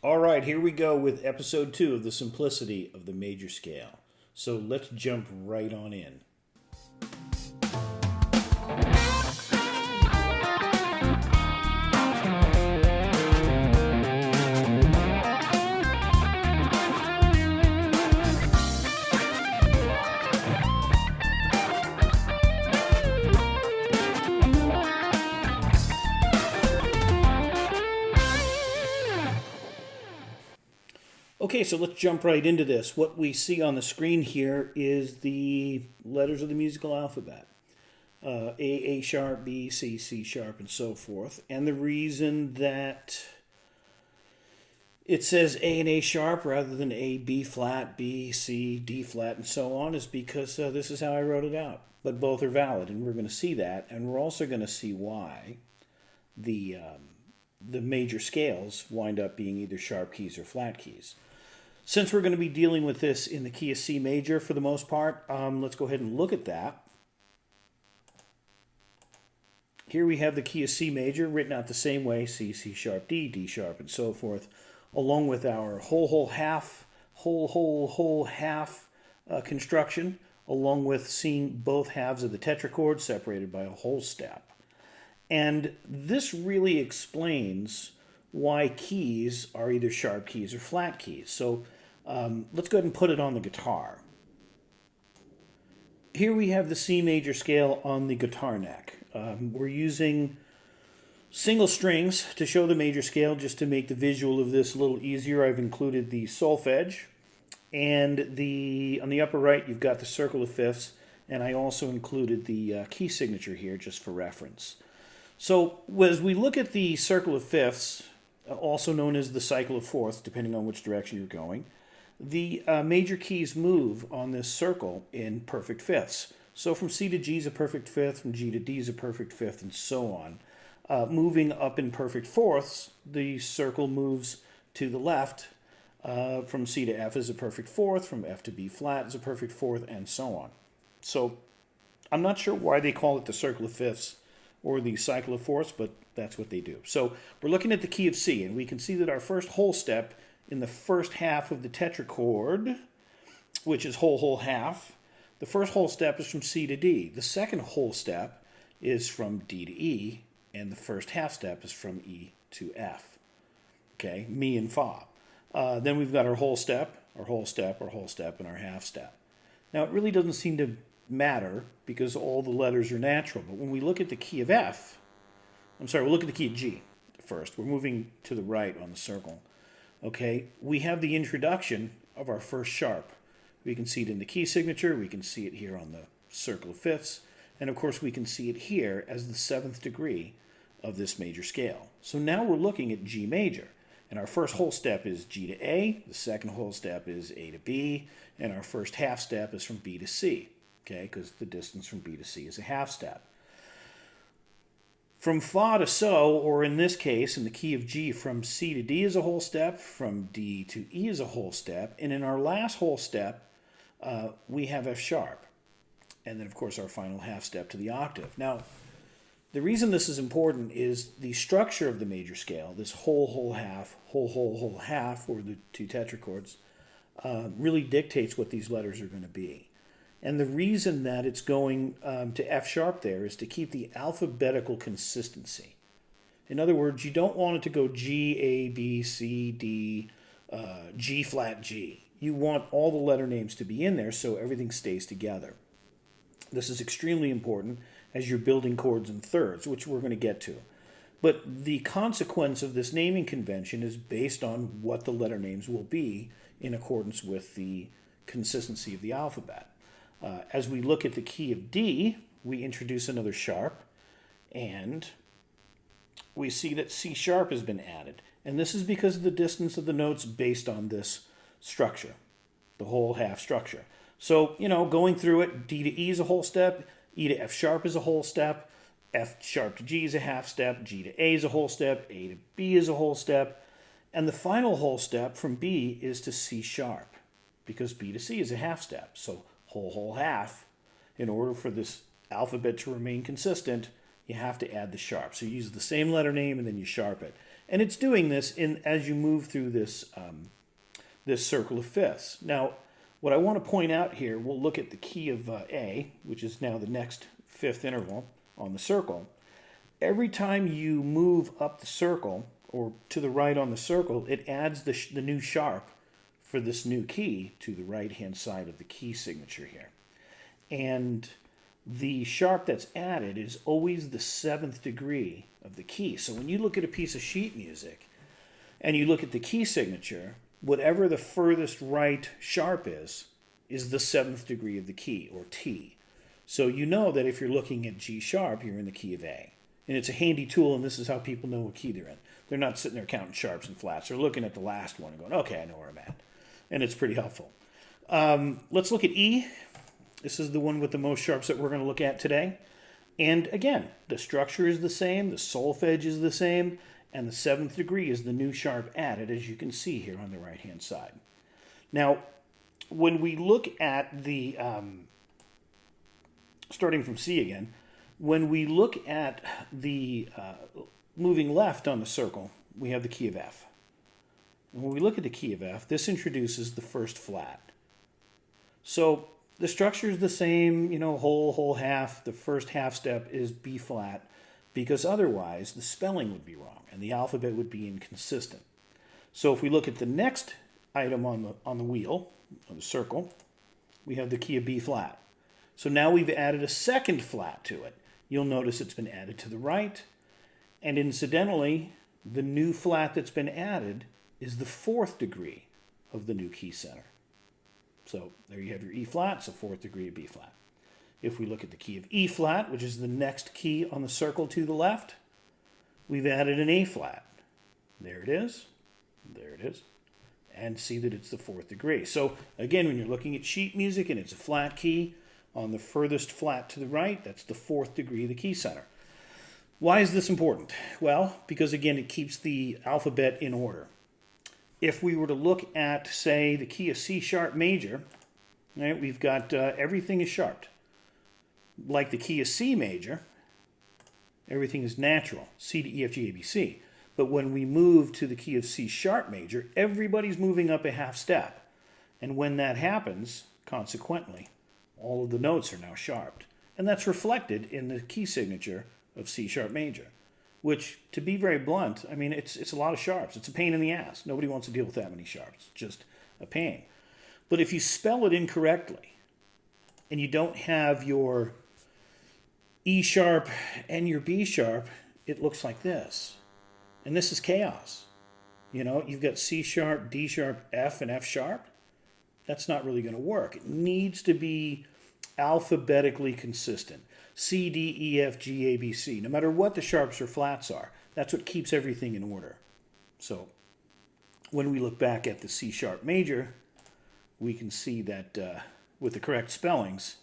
All right, here we go with episode 2 of the simplicity of the major scale. So let's jump right on in. Okay, so let's jump right into this. What we see on the screen here is the letters of the musical alphabet. A sharp, B, C sharp, and so forth. And the reason that it says A and A sharp rather than A, B flat, B, C, D flat, and so on is because this is how I wrote it out. But both are valid, and we're going to see that. And we're also going to see why the major scales wind up being either sharp keys or flat keys. Since we're going to be dealing with this in the key of C major for the most part, let's go ahead and look at that. Here we have the key of C major written out the same way, C, C sharp, D sharp, and so forth, along with our whole half construction, along with seeing both halves of the tetrachord separated by a whole step. And this really explains why keys are either sharp keys or flat keys. So let's go ahead and put it on the guitar. Here we have the C major scale on the guitar neck. We're using single strings to show the major scale just to make the visual of this a little easier. I've included the solfege, and on the upper right you've got the circle of fifths, and I also included the key signature here just for reference. So as we look at the circle of fifths, also known as the cycle of fourths, depending on which direction you're going, the major keys move on this circle in perfect fifths. So from C to G is a perfect fifth, from G to D is a perfect fifth, and so on. Moving up in perfect fourths, the circle moves to the left. From C to F is a perfect fourth, from F to B flat is a perfect fourth, and so on. So I'm not sure why they call it the circle of fifths or the cycle of fourths, but that's what they do. So we're looking at the key of C, and we can see that our first whole step in the first half of the tetrachord, which is whole half, the first whole step is from C to D. The second whole step is from D to E, and the first half step is from E to F. Okay, Mi and Fa. Then we've got our whole step, our whole step, our whole step, and our half step. Now it really doesn't seem to matter because all the letters are natural, but when we look at the key of F, we'll look at the key of G first. We're moving to the right on the circle. Okay, we have the introduction of our first sharp. We can see it in the key signature, we can see it here on the circle of fifths, and of course we can see it here as the 7th degree of this major scale. So now we're looking at G major, and our first whole step is G to A, the second whole step is A to B, and our first half step is from B to C, okay, because the distance from B to C is a half step. From Fa to So, or in this case, in the key of G, from C to D is a whole step, from D to E is a whole step, and in our last whole step, we have F sharp. And then, of course, our final half step to the octave. Now, the reason this is important is the structure of the major scale, this whole half, whole half, or the two tetrachords, really dictates what these letters are going to be. And the reason that it's going to F sharp there is to keep the alphabetical consistency. In other words, you don't want it to go G, A, B, C, D, G flat, G. You want all the letter names to be in there so everything stays together. This is extremely important as you're building chords in thirds, which we're going to get to. But the consequence of this naming convention is based on what the letter names will be in accordance with the consistency of the alphabet. As we look at the key of D, we introduce another sharp, and we see that C sharp has been added. And this is because of the distance of the notes based on this structure, the whole half structure. So, going through it, D to E is a whole step, E to F sharp is a whole step, F sharp to G is a half step, G to A is a whole step, A to B is a whole step, and the final whole step from B is to C sharp, because B to C is a half step. So whole half, in order for this alphabet to remain consistent, you have to add the sharp. So you use the same letter name and then you sharp it. And it's doing this as you move through this, this circle of fifths. Now, what I want to point out here, we'll look at the key of A, which is now the next fifth interval on the circle. Every time you move up the circle, or to the right on the circle, it adds the new sharp for this new key to the right-hand side of the key signature here. And the sharp that's added is always the 7th degree of the key. So when you look at a piece of sheet music and you look at the key signature, whatever the furthest right sharp is the 7th degree of the key, or T. So you know that if you're looking at G sharp, you're in the key of A. And it's a handy tool, and this is how people know what key they're in. They're not sitting there counting sharps and flats. They're looking at the last one and going, okay, I know where I'm at. And it's pretty helpful. Let's look at E. This is the one with the most sharps that we're going to look at today. And again, the structure is the same, the solfege is the same, and the 7th degree is the new sharp added, as you can see here on the right-hand side. Now, when we look at the, starting from C again, when we look at the moving left on the circle, we have the key of F. When we look at the key of F, this introduces the first flat. So the structure is the same, you know, whole, half. The first half step is B flat, because otherwise the spelling would be wrong and the alphabet would be inconsistent. So if we look at the next item on the wheel, on the circle, we have the key of B flat. So now we've added a second flat to it. You'll notice it's been added to the right, and incidentally, the new flat that's been added is the 4th degree of the new key center. So there you have your E flat, it's the 4th degree of B flat. If we look at the key of E flat, which is the next key on the circle to the left, we've added an A flat. There it is, and see that it's the 4th degree. So again, when you're looking at sheet music and it's a flat key, on the furthest flat to the right, that's the 4th degree of the key center. Why is this important? Well, because again, it keeps the alphabet in order. If we were to look at, say, the key of C sharp major, right, we've got everything is sharped. Like the key of C major, everything is natural, C to E, F, G, A, B, C. But when we move to the key of C sharp major, everybody's moving up a half step. And when that happens, consequently, all of the notes are now sharped. And that's reflected in the key signature of C sharp major, which, to be very blunt, I mean, it's a lot of sharps. It's a pain in the ass. Nobody wants to deal with that many sharps. It's just a pain. But if you spell it incorrectly, and you don't have your E sharp and your B sharp, it looks like this. And this is chaos. You know, you've got C sharp, D sharp, F, and F sharp. That's not really going to work. It needs to be alphabetically consistent. C, D, E, F, G, A, B, C. No matter what the sharps or flats are, that's what keeps everything in order. So when we look back at the C sharp major, we can see that with the correct spellings,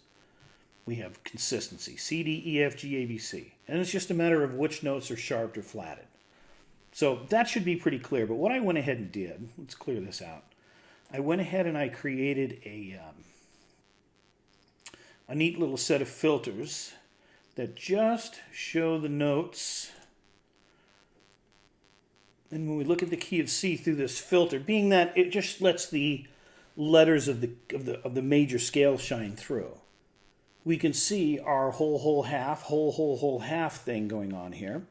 we have consistency. C, D, E, F, G, A, B, C. And it's just a matter of which notes are sharped or flatted. So that should be pretty clear. But what I went ahead and did, let's clear this out. I went ahead and I created a neat little set of filters that just show the notes. And when we look at the key of C through this filter, being that it just lets the letters of the major scale shine through, we can see our whole half thing going on here.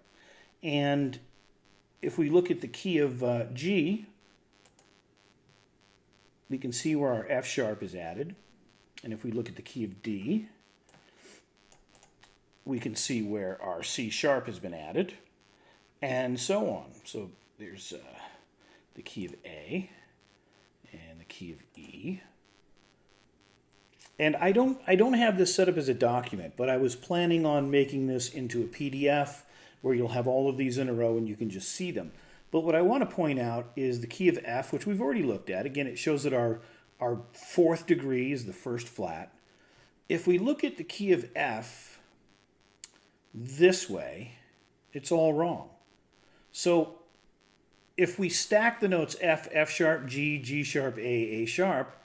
And if we look at the key of G, we can see where our F sharp is added. And if we look at the key of D, we can see where our C sharp has been added, and so on. So there's the key of A and the key of E. And I don't have this set up as a document, but I was planning on making this into a PDF where you'll have all of these in a row and you can just see them. But what I want to point out is the key of F, which we've already looked at. Again, it shows that our 4th degree is the first flat. If we look at the key of F this way, it's all wrong. So if we stack the notes F, F sharp, G, G sharp, A sharp,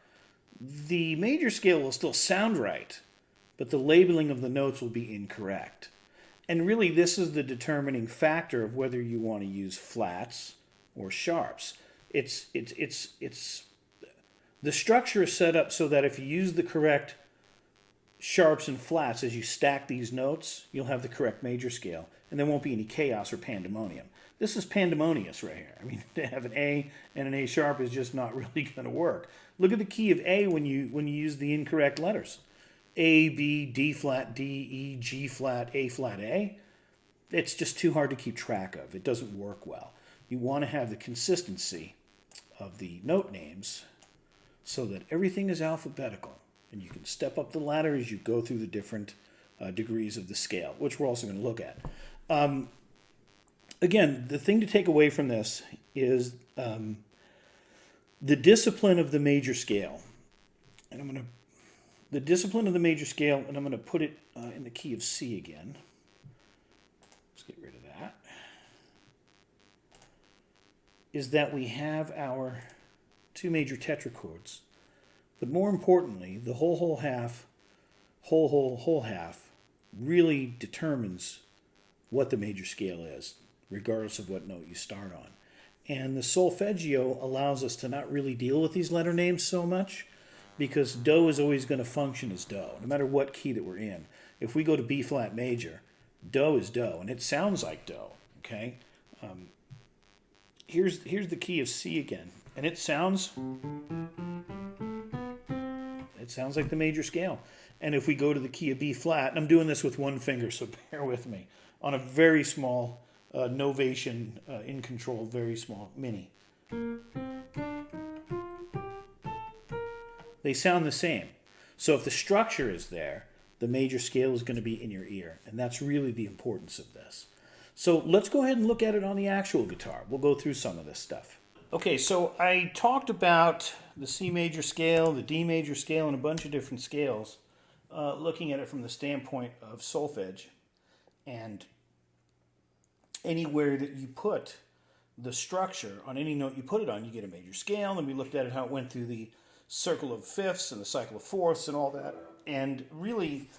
the major scale will still sound right, but the labeling of the notes will be incorrect. And really, this is the determining factor of whether you want to use flats or sharps. The structure is set up so that if you use the correct sharps and flats as you stack these notes, you'll have the correct major scale, and there won't be any chaos or pandemonium. This is pandemonious right here. I mean, to have an A and an A sharp is just not really going to work. Look at the key of A when you use the incorrect letters. A, B, D flat, D, E, G flat, A flat, A. It's just too hard to keep track of. It doesn't work well. You want to have the consistency of the note names so that everything is alphabetical. And you can step up the ladder as you go through the different degrees of the scale, which we're also going to look at. Again, the thing to take away from this is the discipline of the major scale. And the discipline of the major scale, and I'm going to put it in the key of C again. Let's get rid of that. Is that we have our two major tetrachords. But more importantly, the whole, whole, half, whole, whole, whole half really determines what the major scale is, regardless of what note you start on. And the solfeggio allows us to not really deal with these letter names so much, because do is always going to function as do, no matter what key that we're in. If we go to B flat major, do is do, and it sounds like do, okay? Here's the key of C again, and it sounds like the major scale. And if we go to the key of B flat, and I'm doing this with one finger, so bear with me, on a very small novation in control, very small, mini. They sound the same. So if the structure is there, the major scale is going to be in your ear. And that's really the importance of this. So let's go ahead and look at it on the actual guitar. We'll go through some of this stuff. Okay, so I talked about the C major scale, the D major scale, and a bunch of different scales, looking at it from the standpoint of solfege. And anywhere that you put the structure on any note you put it on, you get a major scale. And we looked at it, how it went through the circle of fifths and the cycle of fourths and all that. And really,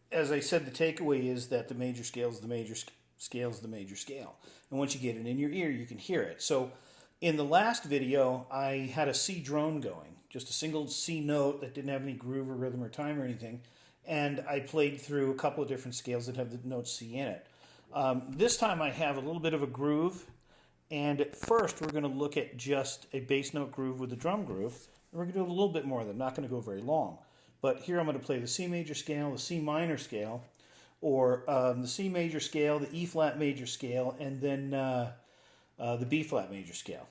as I said, the takeaway is that the major scale is the major scale is the major scale. And once you get it in your ear, you can hear it. So in the last video, I had a C drone going, just a single C note that didn't have any groove or rhythm or time or anything. And I played through a couple of different scales that have the note C in it. This time I have a little bit of a groove. And at first, we're going to look at just a bass note groove with a drum groove. And we're going to do a little bit more of them. Not going to go very long. But here I'm going to play the C major scale, the C minor scale, or the C major scale, the E flat major scale, and then the B flat major scale.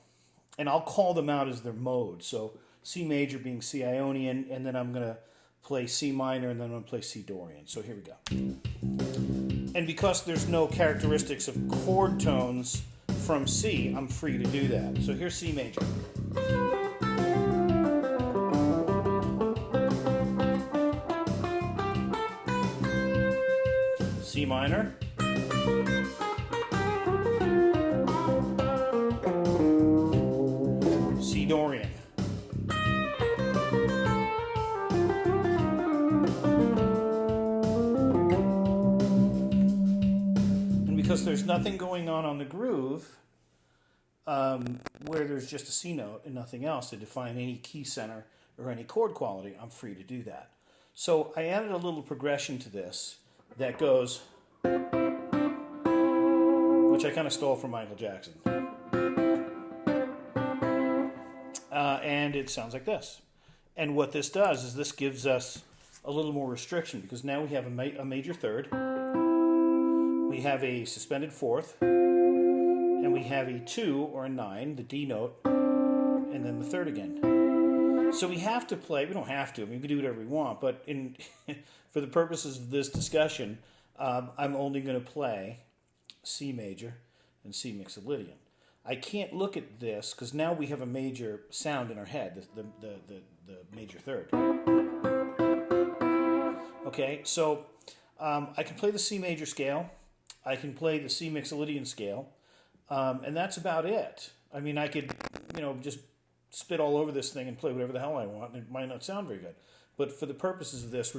And I'll call them out as their mode. So C major being C Ionian, and then I'm going to play C minor, and then I'm going to play C Dorian. So here we go. And because there's no characteristics of chord tones from C, I'm free to do that. So here's C major. C minor. C Dorian. And because there's nothing going on the groove, where there's just a C note and nothing else to define any key center or any chord quality, I'm free to do that. So I added a little progression to this that goes, which I kind of stole from Michael Jackson. And it sounds like this. And what this does is this gives us a little more restriction, because now we have a major third, we have a suspended fourth, and we have a 2 or a 9, the D note, and then the third again. So we have to play, we don't have to, I mean, we can do whatever we want, but for the purposes of this discussion, I'm only going to play C major and C mixolydian. I can't look at this because now we have a major sound in our head, the major third. Okay, so I can play the C major scale, I can play the C mixolydian scale, and that's about it. I mean, I could, just spit all over this thing and play whatever the hell I want, and it might not sound very good. But for the purposes of this,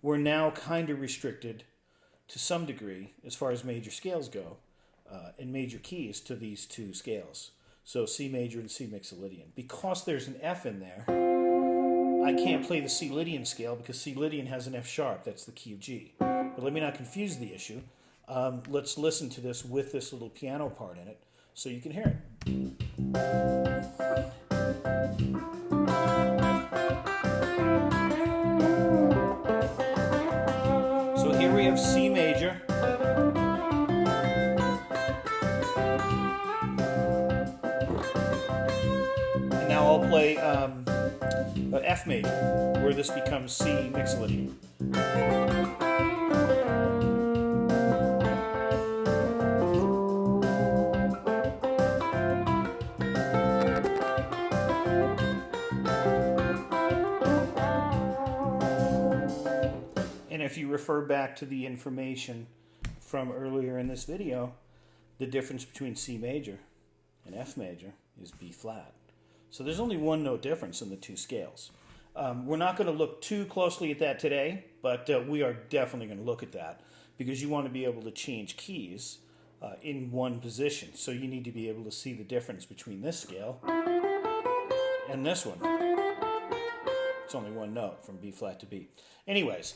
we're now kind of restricted to some degree as far as major scales go and major keys to these two scales. So C major and C mixolydian. Because there's an F in there, I can't play the C Lydian scale because C Lydian has an F sharp. That's the key of G. But let me not confuse the issue. Let's listen to this with this little piano part in it so you can hear it. So here we have C major. And now I'll play F major, where this becomes C mixolydian. And if you refer back to the information from earlier in this video, the difference between C major and F major is B flat. So there's only one note difference in the two scales. We're not going to look too closely at that today, but we are definitely going to look at that because you want to be able to change keys in one position. So you need to be able to see the difference between this scale and this one. It's only one note from B flat to B. Anyways,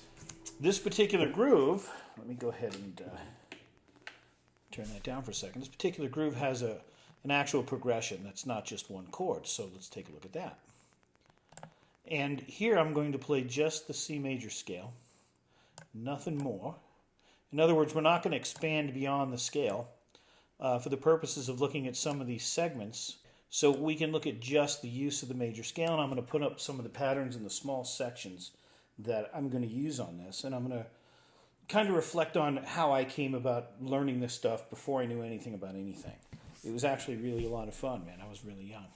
this particular groove, let me go ahead and turn that down for a second. This particular groove has an actual progression that's not just one chord, so let's take a look at that. And here I'm going to play just the C major scale, nothing more. In other words, we're not going to expand beyond the scale for the purposes of looking at some of these segments, so we can look at just the use of the major scale, and I'm going to put up some of the patterns in the small sections that I'm going to use on this, and I'm going to kind of reflect on how I came about learning this stuff before I knew anything about anything. It was actually really a lot of fun, man. I was really young.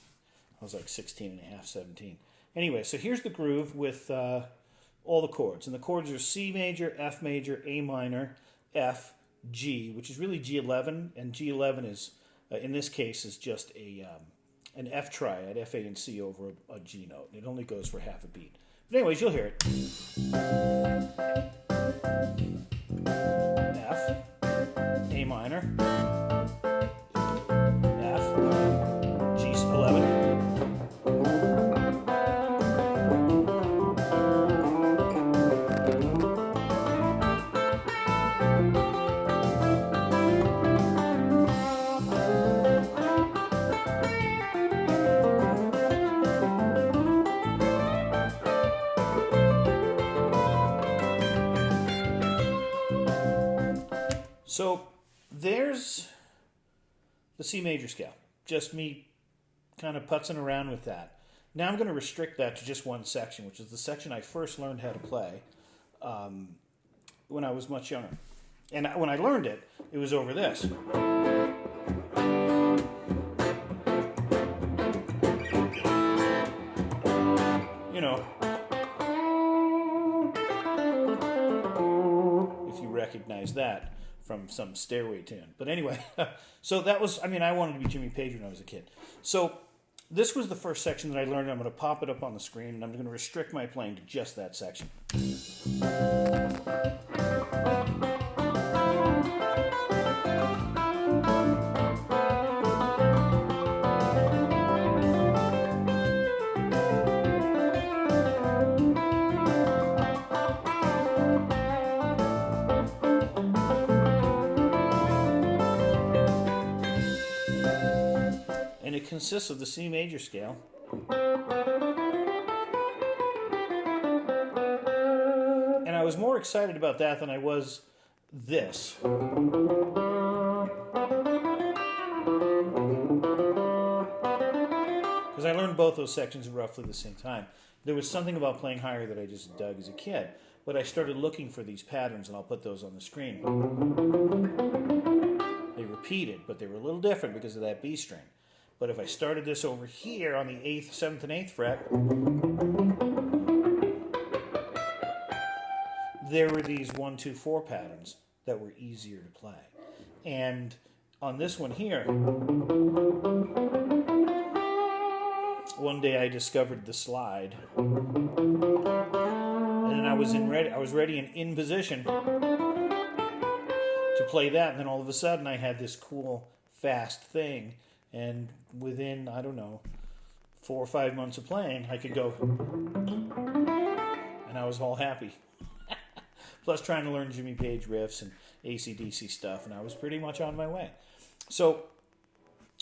I was like 16 and a half, 17. Anyway, so here's the groove with all the chords. And the chords are C major, F major, A minor, F, G, which is really G11. And G11 is, in this case, is just an F triad, F, A, and C over a G note. It only goes for half a beat. But anyways, you'll hear it. F, A minor, F, G11. So there's the C major scale, just me kind of putzing around with that. Now I'm going to restrict that to just one section, which is the section I first learned how to play when I was much younger. And when I learned it, it was over this. You know, if you recognize that from some Stairway tune. But anyway, so that was, I mean, I wanted to be Jimmy Page when I was a kid. So this was the first section that I learned. I'm going to pop it up on the screen, and I'm going to restrict my playing to just that section. And it consists of the C major scale, and I was more excited about that than I was this. Because I learned both those sections at roughly the same time. There was something about playing higher that I just dug as a kid, but I started looking for these patterns, and I'll put those on the screen. They repeated, but they were a little different because of that B string. But if I started this over here on the 8th, 7th, and 8th fret, there were these 1, 2, 4 patterns that were easier to play. And on this one here, one day I discovered the slide, and then I was ready and in position. play that, and then all of a sudden I had this cool, fast thing, and within, I don't know, 4 or 5 months of playing, I could go, and I was all happy. Plus trying to learn Jimmy Page riffs and AC/DC stuff, and I was pretty much on my way. So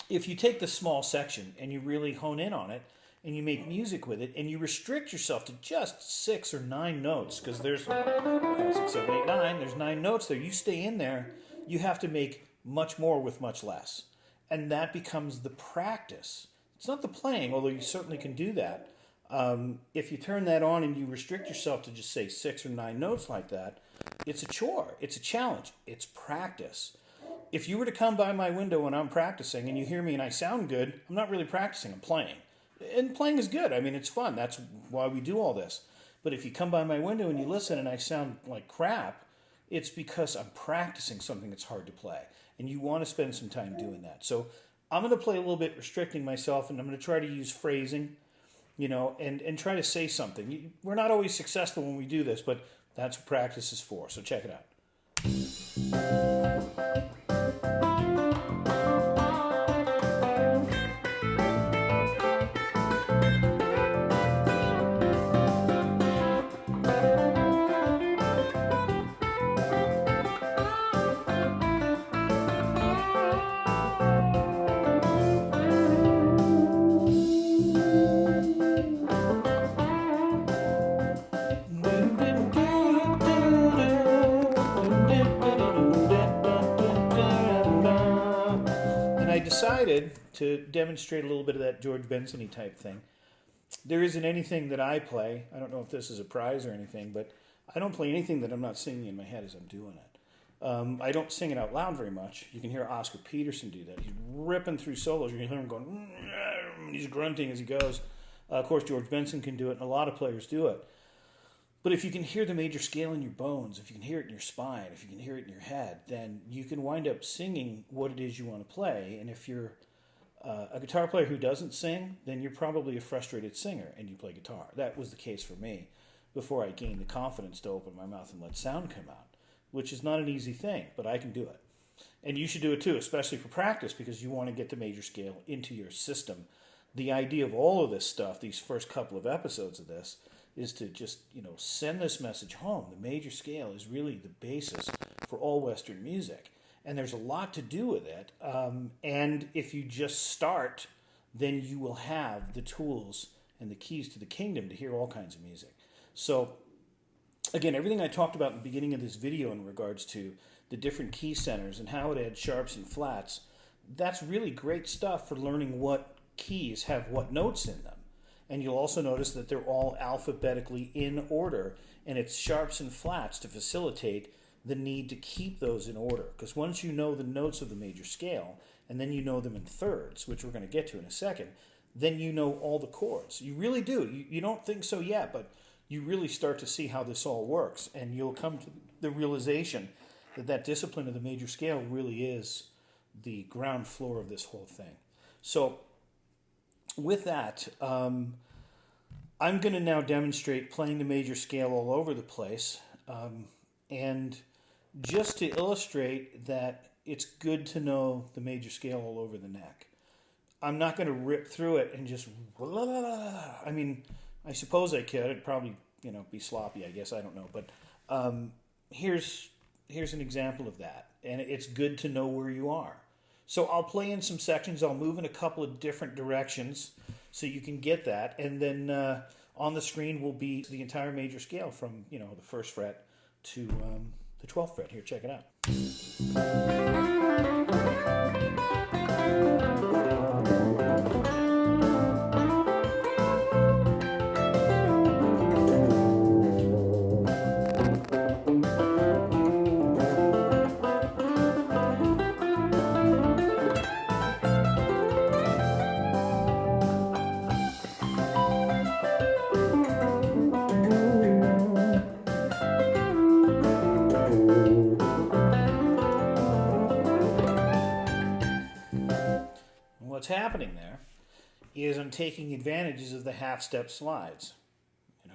if you take the small section and you really hone in on it, and you make music with it, and you restrict yourself to just 6 or 9 notes, because there's 6, 7, 8, 9, there's 9 notes there. You stay in there, you have to make much more with much less. And that becomes the practice. It's not the playing, although you certainly can do that. If you turn that on and you restrict yourself to just say 6 or 9 notes like that, it's a chore, it's a challenge, it's practice. If you were to come by my window when I'm practicing and you hear me and I sound good, I'm not really practicing, I'm playing. And playing is good. I mean, it's fun. That's why we do all this. But if you come by my window and you listen and I sound like crap, it's because I'm practicing something that's hard to play. And you want to spend some time doing that. So I'm going to play a little bit restricting myself, and I'm going to try to use phrasing, and try to say something. We're not always successful when we do this, but that's what practice is for. So check it out. Decided to demonstrate a little bit of that George Benson-y type thing. There isn't anything that I play. I don't know if this is a prize or anything, but I don't play anything that I'm not singing in my head as I'm doing it. I don't sing it out loud very much. You can hear Oscar Peterson do that. He's ripping through solos. You can hear him going, he's grunting as he goes. Of course, George Benson can do it, and a lot of players do it. But if you can hear the major scale in your bones, if you can hear it in your spine, if you can hear it in your head, then you can wind up singing what it is you want to play. And if you're a guitar player who doesn't sing, then you're probably a frustrated singer and you play guitar. That was the case for me before I gained the confidence to open my mouth and let sound come out, which is not an easy thing, but I can do it. And you should do it too, especially for practice, because you want to get the major scale into your system. The idea of all of this stuff, these first couple of episodes of this, is to just, send this message home. The major scale is really the basis for all Western music. And there's a lot to do with it. And if you just start, then you will have the tools and the keys to the kingdom to hear all kinds of music. So, again, everything I talked about in the beginning of this video in regards to the different key centers and how it adds sharps and flats, that's really great stuff for learning what keys have what notes in them. And you'll also notice that they're all alphabetically in order, and it's sharps and flats to facilitate the need to keep those in order. Because once you know the notes of the major scale, and then you know them in thirds, which we're going to get to in a second, then you know all the chords. You really do. You don't think so yet, but you really start to see how this all works, and you'll come to the realization that that discipline of the major scale really is the ground floor of this whole thing. So with that, I'm going to now demonstrate playing the major scale all over the place, and just to illustrate that it's good to know the major scale all over the neck. I'm not going to rip through it and just, I mean, I suppose I could. It'd probably, be sloppy, I guess. I don't know. But here's an example of that, and it's good to know where you are. So I'll play in some sections. I'll move in a couple of different directions so you can get that. And then on the screen will be the entire major scale from, the 1st fret to the 12th fret. Here, check it out. What's happening there is I'm taking advantages of the half-step slides.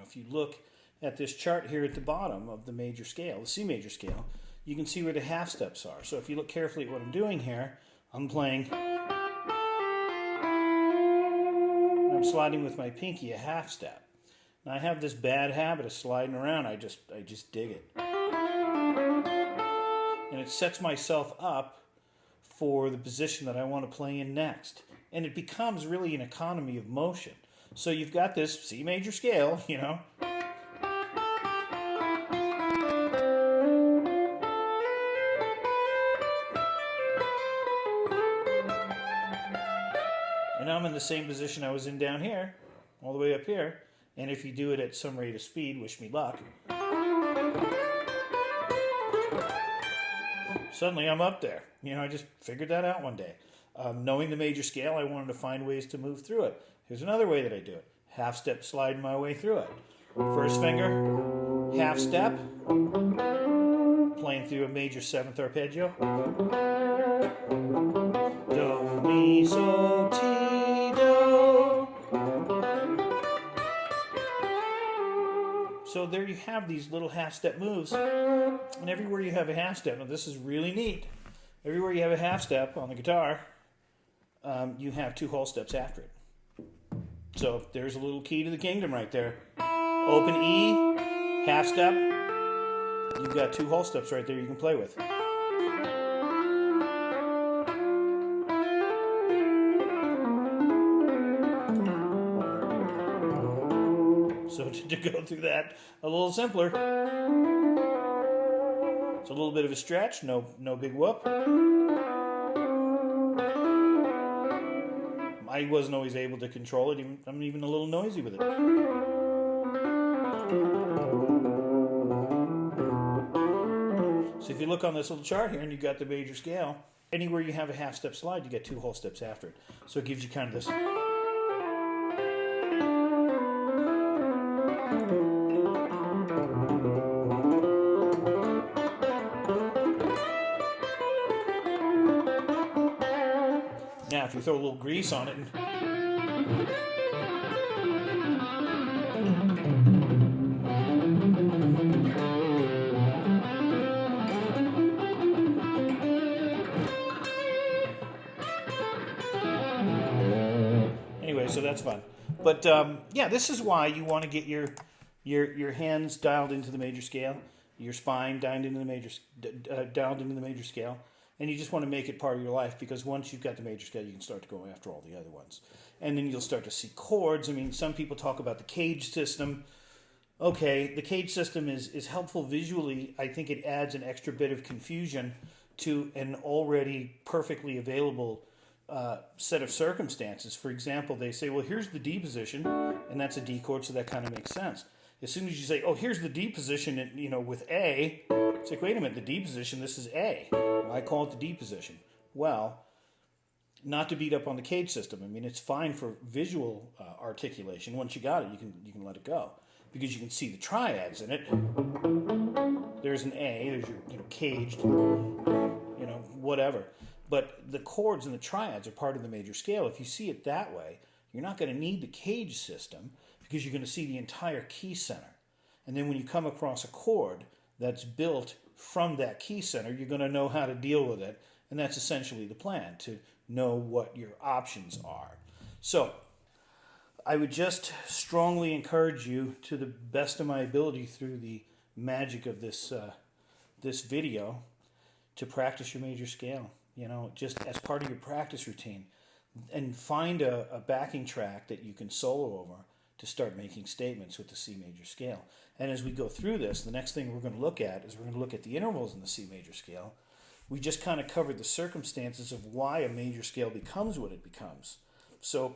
If you look at this chart here at the bottom of the major scale, the C major scale, you can see where the half steps are. So if you look carefully at what I'm doing here, I'm playing, and I'm sliding with my pinky a half step. Now I have this bad habit of sliding around. I just dig it. And it sets myself up for the position that I want to play in next. And it becomes really an economy of motion. So you've got this C major scale, you know. And I'm in the same position I was in down here, all the way up here. And if you do it at some rate of speed, wish me luck, suddenly I'm up there. You know, I just figured that out one day. Knowing the major scale, I wanted to find ways to move through it. Here's another way that I do it. Half step sliding my way through it. First finger, half step, playing through a major 7th arpeggio. Do, mi, so, ti, do. So there you have these little half step moves. And everywhere you have a half step, now this is really neat. Everywhere you have a half step on the guitar, you have 2 whole steps after it. So there's a little key to the kingdom right there. Open E, half step. You've got 2 whole steps right there you can play with. So to go through that a little simpler, it's a little bit of a stretch, no big whoop. I wasn't always able to control it. I'm even a little noisy with it. So if you look on this little chart here and you've got the major scale, anywhere you have a half step slide, you get 2 whole steps after it. So it gives you kind of this. Now, if you throw a little grease on it, anyway, so that's fun. But yeah, this is why you want to get your hands dialed into the major scale, your spine dialed into the major scale. And you just want to make it part of your life, because once you've got the major scale, you can start to go after all the other ones. And then you'll start to see chords. I mean, some people talk about the cage system. Okay, the cage system is helpful visually. I think it adds an extra bit of confusion to an already perfectly available set of circumstances. For example, they say, well, here's the D position, and that's a D chord, so that kind of makes sense. As soon as you say, oh, here's the D position, you know, with A, it's like, wait a minute, the D position, this is A. I call it the D position. Well, not to beat up on the cage system. I mean, it's fine for visual articulation. Once you got it, you can let it go, because you can see the triads in it. There's an A. There's your caged, whatever. But the chords and the triads are part of the major scale. If you see it that way, you're not going to need the cage system, because you're going to see the entire key center. And then when you come across a chord that's built from that key center, you're going to know how to deal with it. And that's essentially the plan, to know what your options are. So I would just strongly encourage you, to the best of my ability through the magic of this video, to practice your major scale, just as part of your practice routine. And find a backing track that you can solo over to start making statements with the C major scale. And as we go through this, the next thing we're going to look at is we're going to look at the intervals in the C major scale. We just kind of covered the circumstances of why a major scale becomes what it becomes. So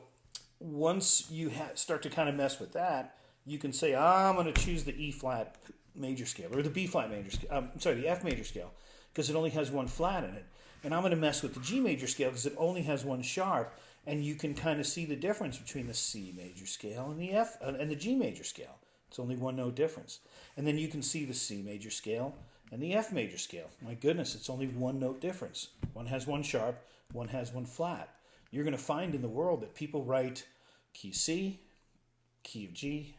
once you start to kind of mess with that, you can say, I'm going to choose the E flat major scale, or the B flat major scale, the F major scale, because it only has 1 flat in it. And I'm going to mess with the G major scale because it only has 1 sharp, and you can kind of see the difference between the C major scale and the F and the G major scale. It's only 1 note difference. And then you can see the C major scale and the F major scale. My goodness, it's only 1 note difference. One has 1 sharp, one has 1 flat. You're going to find in the world that people write key C, key of G,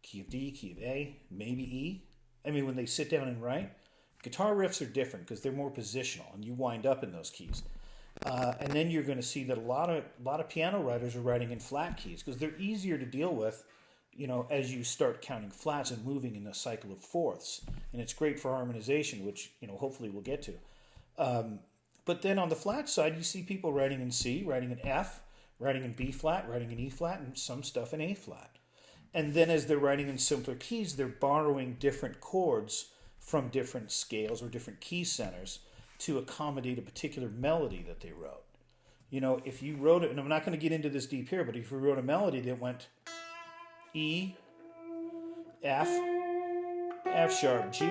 key of D, key of A, maybe E. I mean, when they sit down and write, Guitar riffs are different because they're more positional, and you wind up in those keys. And then you're going to see that a lot of piano writers are writing in flat keys because they're easier to deal with, as you start counting flats and moving in a cycle of fourths. And it's great for harmonization, which, hopefully we'll get to. But then on the flat side, you see people writing in C, writing in F, writing in B flat, writing in E flat, and some stuff in A flat. And then as they're writing in simpler keys, they're borrowing different chords from different scales or different key centers to accommodate a particular melody that they wrote. If you wrote it, and I'm not going to get into this deep here, but if you wrote a melody that went E, F, F sharp, G,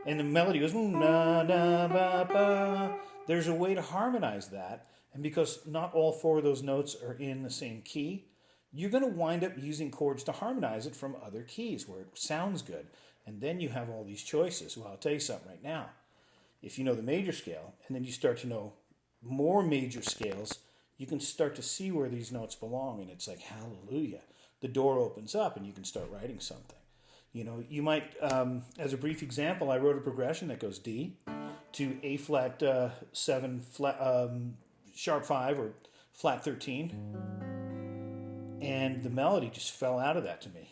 and the melody goes na na ba ba, there's a way to harmonize that, and because not all four of those notes are in the same key, you're going to wind up using chords to harmonize it from other keys where it sounds good, and then you have all these choices. Well, I'll tell you something right now. If you know the major scale, and then you start to know more major scales, you can start to see where these notes belong, and it's like, hallelujah. The door opens up, and you can start writing something. You might, as a brief example, I wrote a progression that goes D to A flat 7, flat, sharp 5, or flat 13, and the melody just fell out of that to me.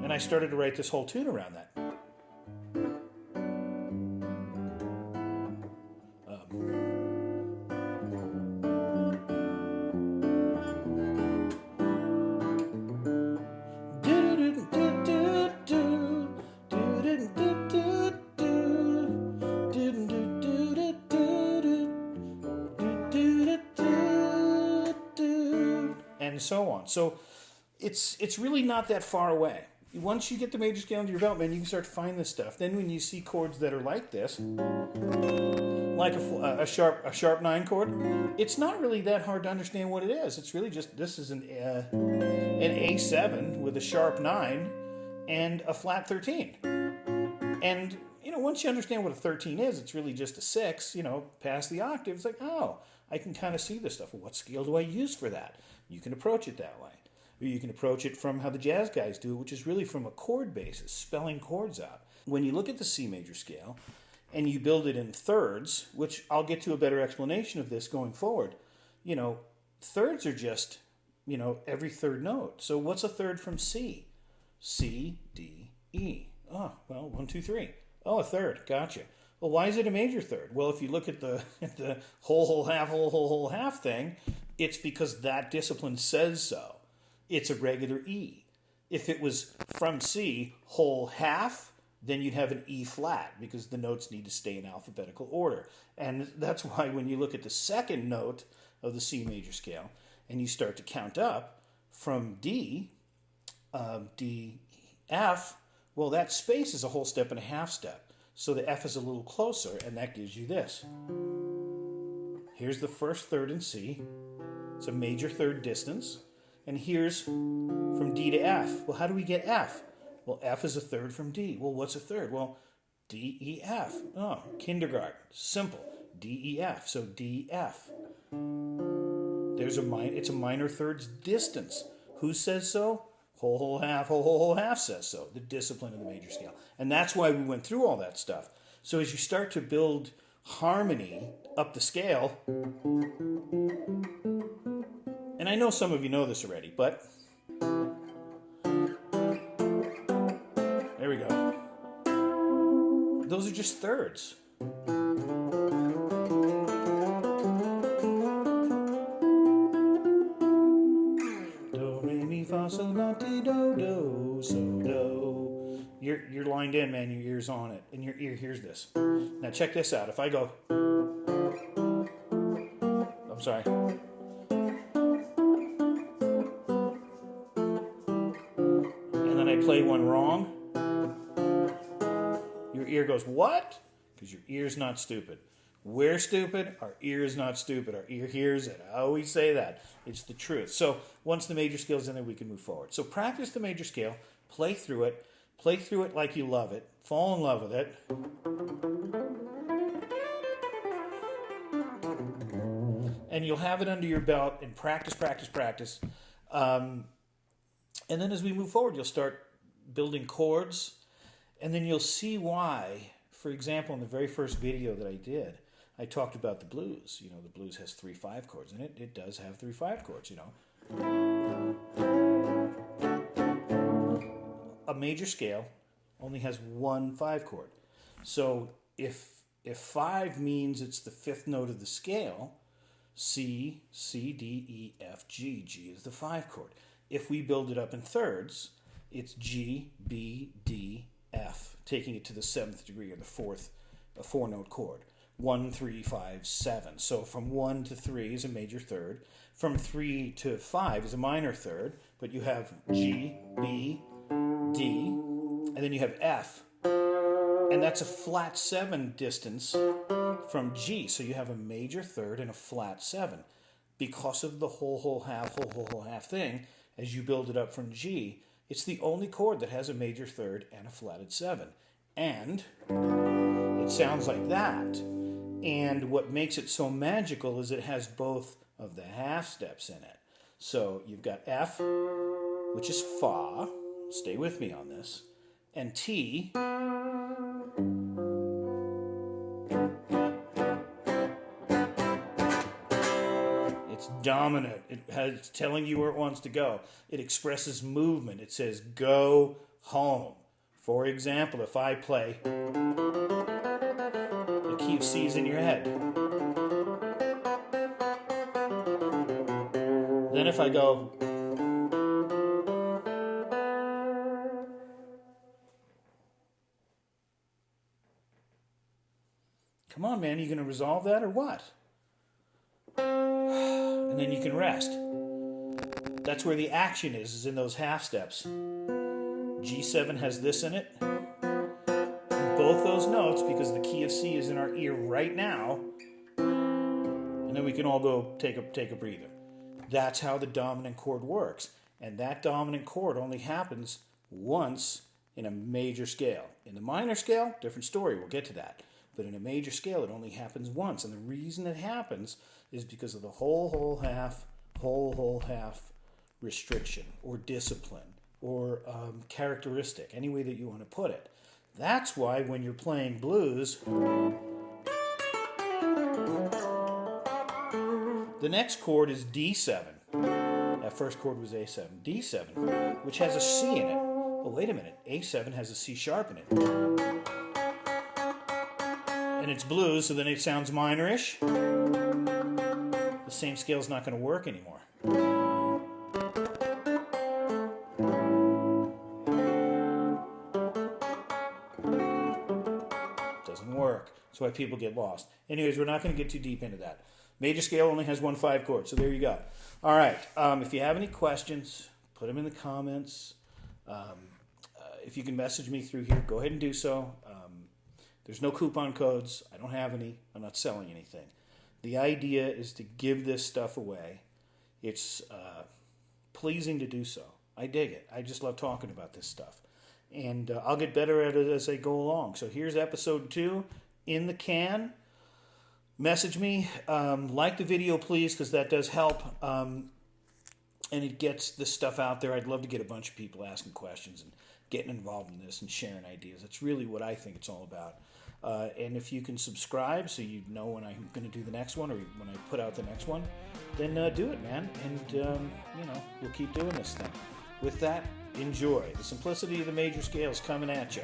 And I started to write this whole tune around that. And so on. So it's really not that far away. Once you get the major scale under your belt, man, you can start to find this stuff. Then when you see chords that are like this, like a sharp 9 chord, it's not really that hard to understand what it is. It's really just, this is an A7 with a sharp 9 and a flat 13. And, once you understand what a 13 is, it's really just a 6, past the octave. It's like, oh, I can kind of see this stuff. Well, what scale do I use for that? You can approach it that way. Or you can approach it from how the jazz guys do it, which is really from a chord basis, spelling chords out. When you look at the C major scale and you build it in thirds, which I'll get to a better explanation of this going forward, thirds are just, every third note. So what's a third from C? C, D, E. Oh, well, 1, 2, 3. Oh, a third. Gotcha. Well, why is it a major third? Well, if you look at the whole half thing, it's because that discipline says so. It's a regular E. If it was from C, whole half, then you'd have an E flat because the notes need to stay in alphabetical order. And that's why when you look at the second note of the C major scale and you start to count up from D, D, F, well, that space is a whole step and a half step. So the F is a little closer, and that gives you this. Here's the first third in C. It's a major third distance. And here's from D to F. Well, how do we get F? Well, F is a third from D. Well, what's a third? Well, D, E, F. Oh, kindergarten. Simple. D, E, F. So D, F. It's a minor thirds distance. Who says so? Whole half says so. The discipline of the major scale. And that's why we went through all that stuff. So as you start to build harmony up the scale, and I know some of you know this already, but there we go. Those are just thirds. Do, re, mi, fa, sol, la, ti, do, do, so, do. You're lined in, man. Your ear's on it. And your ear hears this. Now check this out. If I go... I'm sorry. Play one wrong, your ear goes, what? Because your ear's not stupid. We're stupid, our ear is not stupid. Our ear hears it. I always say that. It's the truth. So once the major scale's in there, we can move forward. So practice the major scale, play through it like you love it, fall in love with it. And you'll have it under your belt and practice. And then as we move forward, you'll start building chords, and then you'll see why. For example, in the very first video that I did, I talked about the blues. You know, the blues has 3 5 chords, and it does have 3 5 chords, you know. A major scale only has 1 5 chord. So if 5 means it's the 5th note of the scale, C, C, D, E, F, G. G is the 5 chord. If we build it up in thirds, it's G, B, D, F, taking it to the 7th degree, or the 4th, a 4-note chord. 1, 3, 5, 7. So from 1 to 3 is a major third. From 3 to 5 is a minor third. But you have G, B, D, and then you have F. And that's a flat 7 distance from G. So you have a major third and a flat 7. Because of the whole half thing, as you build it up from G, it's the only chord that has a major third and a flatted 7. And it sounds like that. And what makes it so magical is it has both of the half steps in it. So you've got F, which is Fa. Stay with me on this. And T. It's dominant. It's telling you where it wants to go. It expresses movement. It says, go home. For example, if I play, the key of C is in your head. Then if I go, come on, man, you going to resolve that or what? And then you can rest. That's where the action is in those half steps. G7 has this in it. Both those notes, because the key of C is in our ear right now. And then we can all go take a breather. That's how the dominant chord works. And that dominant chord only happens once in a major scale. In the minor scale, different story, we'll get to that. But in a major scale, it only happens once. And the reason it happens is because of the whole half restriction or discipline or characteristic, any way that you want to put it. That's why when you're playing blues, the next chord is D7. That first chord was A7. D7, which has a C in it. Oh, wait a minute. A7 has a C sharp in it. And it's blues, so then it sounds minorish. The same scale's not going to work anymore. Doesn't work. That's why people get lost. Anyways, we're not going to get too deep into that. Major scale only has 1 5 chord, so there you go. All right. If you have any questions, put them in the comments. If you can message me through here, go ahead and do so. There's no coupon codes. I don't have any. I'm not selling anything. The idea is to give this stuff away. It's pleasing to do so. I dig it. I just love talking about this stuff. And I'll get better at it as I go along. So here's episode 2 in the can. Message me. Like the video, please, because that does help. And it gets this stuff out there. I'd love to get a bunch of people asking questions and getting involved in this and sharing ideas. That's really what I think it's all about. And if you can subscribe so you know when I'm going to do the next one or when I put out the next one, then do it, man. And, we'll keep doing this thing. With that, enjoy. The simplicity of the major scale is coming at you.